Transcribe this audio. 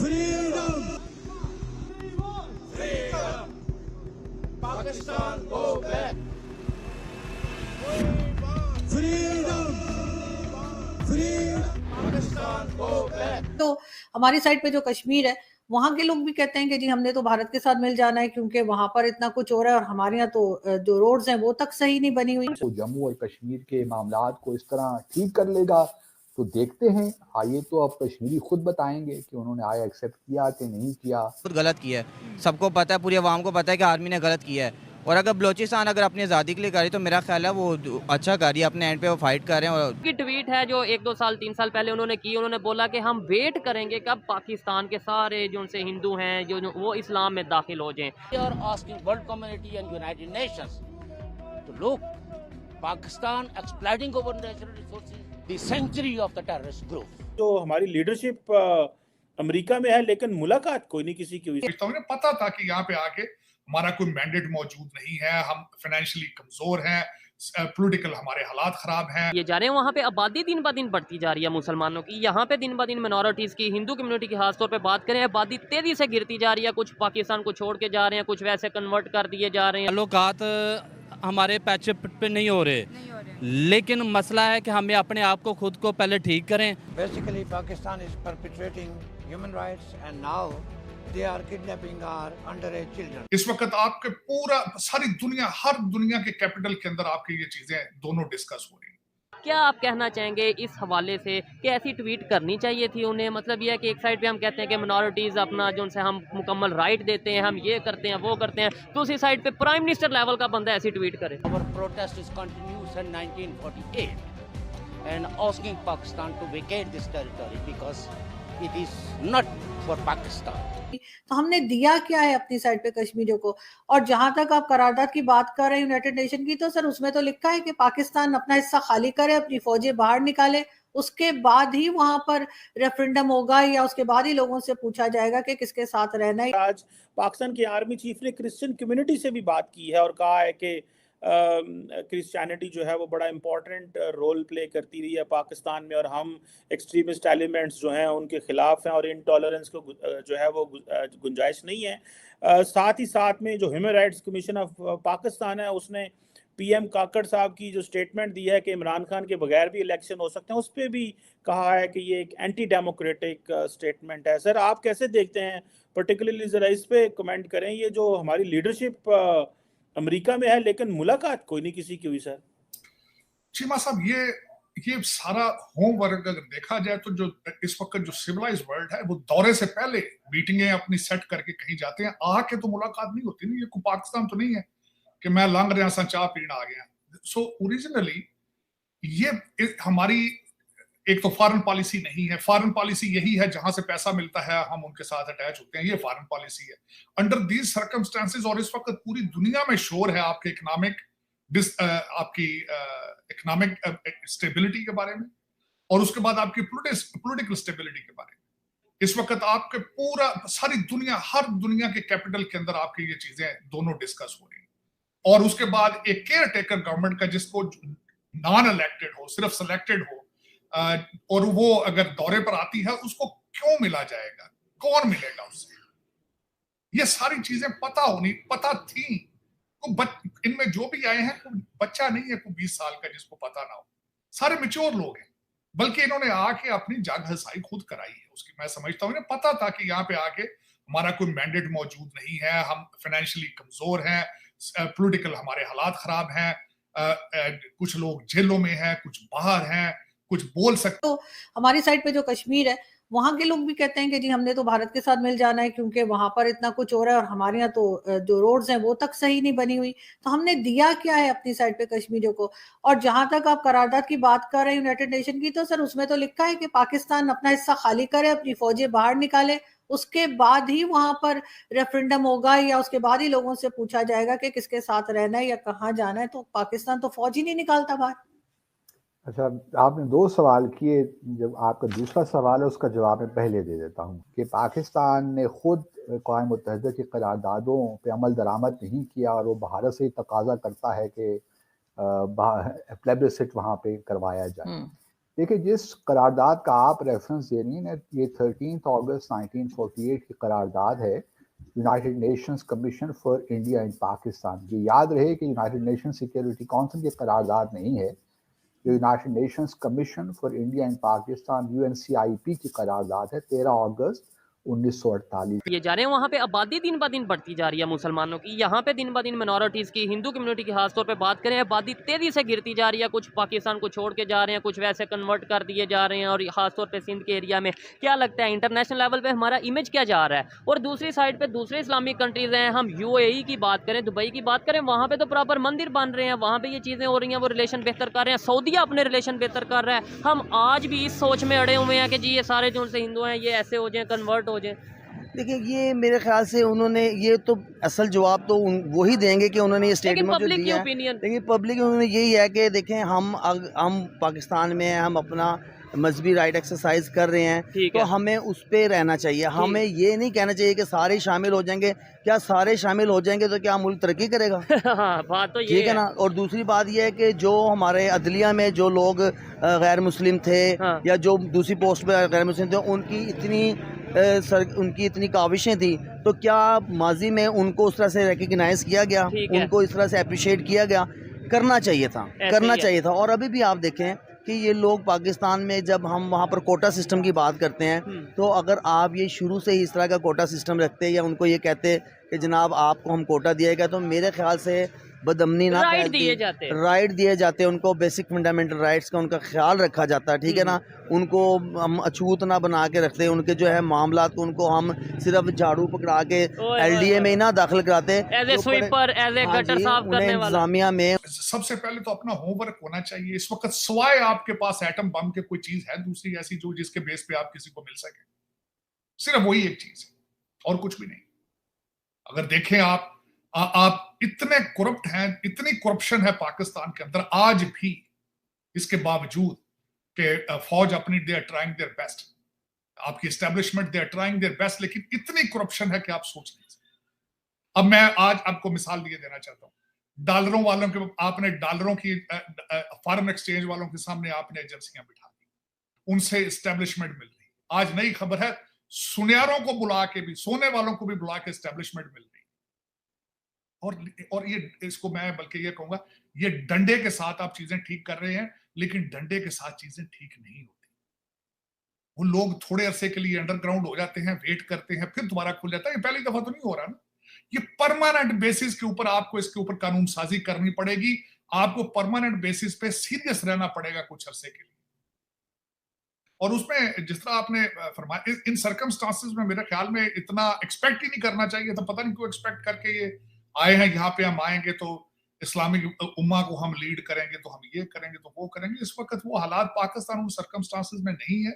Freedom! Freedom! Pakistan, go back! Freedom! Freedom! Pakistan, go back! तो हमारी side पे जो कश्मीर है वहाँ के लोग भी कहते हैं कि जी हमने तो भारत के साथ मिल जाना है क्योंकि वहाँ पर इतना कुछ हो रहा है और हमारे यहाँ तो जो रोड्स हैं वो तक सही नहीं बनी हुई। तो जम्मू और कश्मीर के मामलात को इस तरह ठीक कर लेगा तो देखते हैं। आइए तो अब कश्मीरी खुद बताएंगे कि उन्होंने आया एक्सेप्ट किया कि नहीं किया। खुद गलत किया है, सबको पता है, पूरी आवाम को पता है कि आर्मी ने गलत किया है। और अगर बलोचिस्तान अगर अपनी आज़ादी के लिए करी तो मेरा ख्याल है वो अच्छा कर रही है, अपने एंड पे वो फाइट कर रहे हैं। और की ट्वीट है जो 1-2 साल 3 साल पहले उन्होंने की, उन्होंने बोला कि हम वेट करेंगे कब पाकिस्तान के सारे जो उनसे हिंदू हैं जो वो इस्लाम में दाखिल हो जाएं। We are asking world community and United Nations to look Pakistan exploiting our natural resources, the sanctuary of the terrorist group. जो हमारी लीडरशिप अमेरिका में है लेकिन मुलाकात कोई नहीं किसी की हुई। तो उन्हें पता था कि यहाँ पे आके हमारा कोई मैंडेट मौजूद नहीं है, हम फाइनेंशियली कमजोर हैं, पॉलिटिकल हमारे हालात खराब हैं। ये जा रहे हैं वहाँ पे आबादी दिन ब दिन बढ़ती जा रही है मुसलमानों की, यहाँ पे दिन ब दिन मिनॉरिटीज की, हिंदू कम्युनिटी की खासतौर पे बात करें, आबादी तेजी से गिरती जा रही है। कुछ पाकिस्तान को छोड़ के जा रहे हैं, कुछ वैसे कन्वर्ट कर दिए जा रहे हैं। ताल्लुकात हमारे पैच पे नहीं हो रहे, लेकिन मसला है कि हमें अपने आप को खुद को पहले ठीक करें। Basically, Pakistan is perpetrating human rights and now they are kidnapping our underage children. इस वक्त आपके पूरा सारी दुनिया, हर दुनिया के कैपिटल के अंदर आपकी ये चीजें दोनों डिस्कस हो रही हैं। क्या आप कहना चाहेंगे इस हवाले से कि ऐसी ट्वीट करनी चाहिए थी उन्हें? मतलब ये है कि एक साइड पे हम कहते हैं कि मिनॉरिटीज़ अपना जो उनसे हम मुकम्मल राइट देते हैं, हम ये करते हैं वो करते हैं, तो उसी साइड पे प्राइम मिनिस्टर लेवल का बंदा ऐसी ट्वीट करे। Our protest is continuous in 1948 and asking Pakistan to vacate this territory because it is not for Pakistan. तो हमने दिया क्या है अपनी साइड पे कश्मीरियों को? और जहां तक आप करारदाद की बात कर रहे हैं यूनाइटेड नेशन की, तो सर उसमें तो लिखा है कि पाकिस्तान अपना हिस्सा खाली करे, अपनी फौजें बाहर निकाले, उसके बाद ही वहां पर रेफरेंडम होगा या उसके बाद ही लोगों से पूछा जाएगा कि किसके साथ रहना है। आज पाकिस्तान के आर्मी चीफ ने क्रिश्चियन कम्युनिटी से भी बात की है और कहा है कि क्रिश्चियनिटी जो है वो बड़ा इम्पोर्टेंट रोल प्ले करती रही है पाकिस्तान में और हम एक्सट्रीमिस्ट एलिमेंट्स जो हैं उनके खिलाफ हैं और इनटॉलरेंस को जो है वो गुंजाइश नहीं है। साथ ही साथ में जो human rights commission of Pakistan है उसने पीएम काकड़ साहब की जो स्टेटमेंट दी है कि इमरान खान के बगैर भी इलेक्शन हो सकते हैं, उस पर भी कहा है कि ये एक एंटी डेमोक्रेटिक स्टेटमेंट है। सर आप कैसे देखते हैं, पर्टिकुलरली ज़रा इस पे कमेंट करें। ये जो हमारी लीडरशिप अमेरिका में है लेकिन मुलाकात कोई नहीं किसी की हुई। सर चीमा साहब, ये सारा होमवर्क अगर देखा जाए तो जो इस वक्त जो सिविलाइज वर्ल्ड है वो दौरे से पहले मीटिंगें अपनी सेट करके कहीं जाते हैं, आके तो मुलाकात नहीं होती। नहीं, ये कोई पाकिस्तान तो नहीं है कि मैं लंघ रहा सा चाह पीना आ गया। सो ओरिजिनली ये हमारी एक तो फॉरेन पॉलिसी नहीं है। फॉरेन पॉलिसी यही है जहां से पैसा मिलता है हम उनके साथ अटैच होते हैं, ये फॉरेन पॉलिसी है अंडर दीज सर्कमस्टेंसेस। और इस वक्त पूरी दुनिया में शोर है आपके इकोनॉमिक स्टेबिलिटी के बारे में और उसके बाद आपकी पॉलिटिकल स्टेबिलिटी के बारे में। इस वक्त आपके पूरा सारी दुनिया, हर दुनिया के कैपिटल के अंदर आपकी ये चीजें दोनों डिस्कस हो रही हैं। और उसके बाद एक केयर टेकर गवर्नमेंट का जिसको नॉन इलेक्टेड हो, सिर्फ सिलेक्टेड हो, और वो अगर दौरे पर आती है उसको क्यों मिला जाएगा, कौन मिलेगा उससे? ये सारी चीजें पता थी। इनमें जो भी आए हैं कोई बच्चा नहीं है, कोई 20 साल का जिसको पता ना हो, सारे मैच्योर लोग हैं। बल्कि इन्होंने आके अपनी जाग हसाई खुद कराई है उसकी। मैं समझता हूँ इन्हें पता था कि यहाँ पे आके हमारा कोई मैंडेट मौजूद नहीं है, हम फाइनेंशियली कमजोर हैं, पॉलिटिकल हमारे हालात खराब हैं, कुछ लोग जेलों में हैं, कुछ बाहर हैं, कुछ बोल सकते। तो हमारी साइड पे जो कश्मीर है वहाँ के लोग भी कहते हैं कि जी हमने तो भारत के साथ मिल जाना है क्योंकि वहां पर इतना कुछ हो रहा है और हमारे यहाँ तो जो रोड्स हैं वो तक सही नहीं बनी हुई। तो हमने दिया क्या है अपनी साइड पे कश्मीरियों को? और जहां तक आप करारदाद की बात कर रहे हैं यूनाइटेड नेशन की, तो सर उसमें तो लिखा है कि पाकिस्तान अपना हिस्सा खाली करे, अपनी फौजें बाहर निकाले, उसके बाद ही वहां पर रेफरेंडम होगा या उसके बाद ही लोगों से पूछा जाएगा कि किसके साथ रहना है या कहाँ जाना है। तो पाकिस्तान तो फौज ही नहीं निकालता बाहर। अच्छा, आपने दो सवाल किए, जब आपका दूसरा सवाल है उसका जवाब मैं पहले दे देता हूँ कि पाकिस्तान ने खुद क़वाम मुत्तहिदा की करारदादों पे अमल दरामद नहीं किया और वो भारत से तकाजा करता है कि प्लेबिसिट वहाँ पे करवाया जाए। देखिए, जिस करारदाद का आप रेफरेंस दे रही हैं ना, ये 13 अगस्त 1948 की करारदाद है, United Nations commission for India and Pakistan. ये याद रहे कि यूनाइटेड नेशन सिक्योरिटी काउंसिल की करारदाद नहीं है, जो United Nations commission for India and Pakistan UNCIP की करारदाद है 13 अगस्त 1948। ये जा रहे हैं वहाँ पे आबादी दिन ब दिन बढ़ती जा रही है मुसलमानों की, यहाँ पे दिन ब दिन मिनॉरिटीज़ की, हिंदू कम्युनिटी की खासतौर पे बात करें, आबादी तेज़ी से गिरती जा रही है। कुछ पाकिस्तान को छोड़ के जा रहे हैं, कुछ वैसे कन्वर्ट कर दिए जा रहे हैं, और खासतौर पे सिंध के एरिया में क्या लगता है इंटरनेशनल लेवल पे हमारा इमेज क्या जा रहा है? और दूसरी साइड पे दूसरे इस्लामिक कंट्रीज़ हैं, हम UAE की बात करें, दुबई की बात करें, वहाँ पर तो प्रॉपर मंदिर बन रहे हैं, वहाँ पर ये चीज़ें हो रही हैं, वो रिलेशन बेहतर कर रहे हैं। सऊदीया अपने रिलेशन बेहतर कर रहा है। हम आज भी इस सोच में अड़े हुए हैं कि जी ये सारे जो उनसे हिंदू हैं ये ऐसे हो जाएँ, कन्वर्ट हो जाएँ। देखिए, ये मेरे ख्याल से उन्होंने ये तो असल जवाब तो वही देंगे कि उन्होंने ये स्टेटमेंट जो दिया है। लेकिन पब्लिक उन्होंने यही है कि देखें, हम पाकिस्तान में हैं, हम अपना मजहबी राइट एक्सरसाइज कर रहे हैं, तो हमें उस पर रहना चाहिए। हमें ये नहीं कहना चाहिए कि सारे शामिल हो जाएंगे। क्या सारे शामिल हो जाएंगे तो क्या मुल्क तरक्की करेगा? बात तो ये ठीक है ना। और दूसरी बात ये है कि जो हमारे अदलिया में जो लोग गैर मुस्लिम थे, या जो दूसरी पोस्ट पे गैर मुस्लिम थे, उनकी इतनी काविशें थी, तो क्या माजी में उनको उस तरह से रिकग्नाइज किया गया, उनको इस तरह से अप्रिशिएट किया गया? करना चाहिए था। और अभी भी आप देखें कि ये लोग पाकिस्तान में, जब हम वहाँ पर कोटा सिस्टम की बात करते हैं, तो अगर आप ये शुरू से ही इस तरह का कोटा सिस्टम रखते या उनको ये कहते कि जनाब आपको हम कोटा दिया गया, तो मेरे ख्याल से बदअमनी ना राइट दिए जाते, उनको बेसिक फंडामेंटल राइट्स का उनका ख्याल रखा जाता, ठीक है ना। उनको हम अछूत ना बना के रखते, उनके जो है मामला को उनको हम सिर्फ झाड़ू पकड़ा के LDA में ही ना दाखिल कराते, इंतजामिया में। सबसे पहले तो अपना होमवर्क होना चाहिए। इस वक्त सवाए आपके पास एटम बम के कोई चीज है दूसरी ऐसी जो जिसके बेस पे आप किसी को मिल सके? सिर्फ वही एक चीज है और कुछ भी नहीं। अगर देखें आप इतने करप्ट हैं, इतनी करप्शन है पाकिस्तान के अंदर आज भी, इसके बावजूद कि फौज अपनी they are trying their best, आपकी establishment they are trying their best, लेकिन इतनी करप्शन है कि आप सोच नहीं सकते। अब मैं आज आपको मिसाल दिए देना चाहता हूं। डॉलरों वालों के आपने डॉलरों की फॉरेन एक्सचेंज वालों के सामने आपने एजेंसियां बिठा दी, उनसे एस्टेब्लिशमेंट मिल रही। आज नई खबर है, सुनियारों को बुला के भी, सोने वालों को भी बुला के एस्टेब्लिशमेंट मिल रही। और ये इसको मैं बल्कि ये कहूंगा, ये डंडे के साथ आप चीजें ठीक कर रहे हैं, लेकिन डंडे के साथ चीजें ठीक नहीं होती। वो लोग थोड़े अरसे के लिए अंडरग्राउंड हो जाते हैं, वेट करते हैं, फिर दोबारा खुल जाता है। ये पहली दफा तो नहीं हो रहा ना। ये परमानेंट बेसिस के ऊपर आपको इसके ऊपर कानून साजी करनी पड़ेगी। आपको परमानेंट बेसिस पे सीरियस रहना पड़ेगा कुछ अरसे के लिए। और उसमें जिस तरह आपने फरमाया, इन सर्कमस्टांसेस में मेरे ख्याल में इतना एक्सपेक्ट ही नहीं करना चाहिए था। पता नहीं क्यों एक्सपेक्ट करके ये आए हैं यहाँ पे। हम आएंगे तो इस्लामिक उम्मा को हम लीड करेंगे, तो हम ये करेंगे, तो वो करेंगे। इस वक्त वो हालात पाकिस्तान उन सर्कमस्टांसेस में नहीं है।